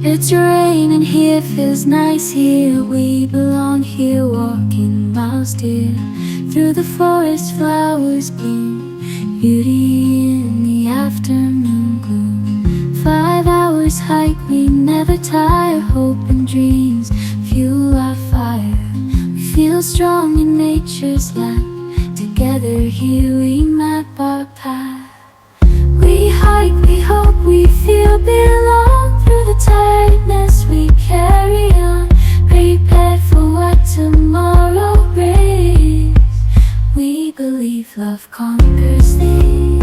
It's raining here, feels nice here. We belong here, walking miles dear. Through the forest, flowers bloom, beauty in the afternoon gloom. 5 hours hike, we never tire. Hope and dreams fuel our fire. We feel strong in nature's land. Together here we map our path. We hike, we hope, we feel belong. Through the tiredness we carry on, prepared for what tomorrow brings. We believe love conquers these.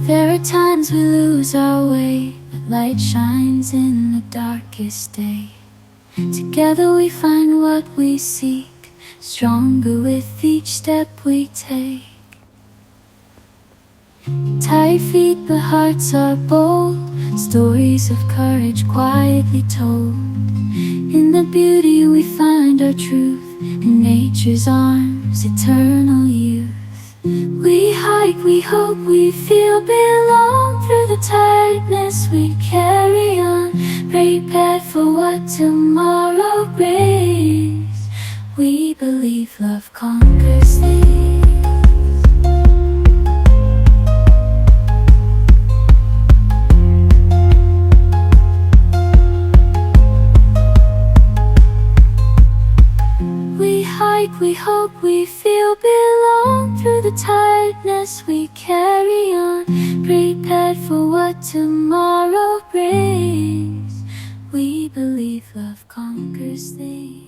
There are times we lose our way, but light shines in the darkest day. Together we find what we seek, stronger with each step we take. Tired feet but hearts are bold, stories of courage quietly told. In the beauty we find our truth, in nature's arms, eternal youth. We hike, we hope, we feel belong. Through the tiredness we carry on, prepared for what tomorrow brings. We believe love conquers these. We hike, we hope, we feel belong. Through the tiredness we carry on, prepared for what tomorrow brings. We believe love conquers things.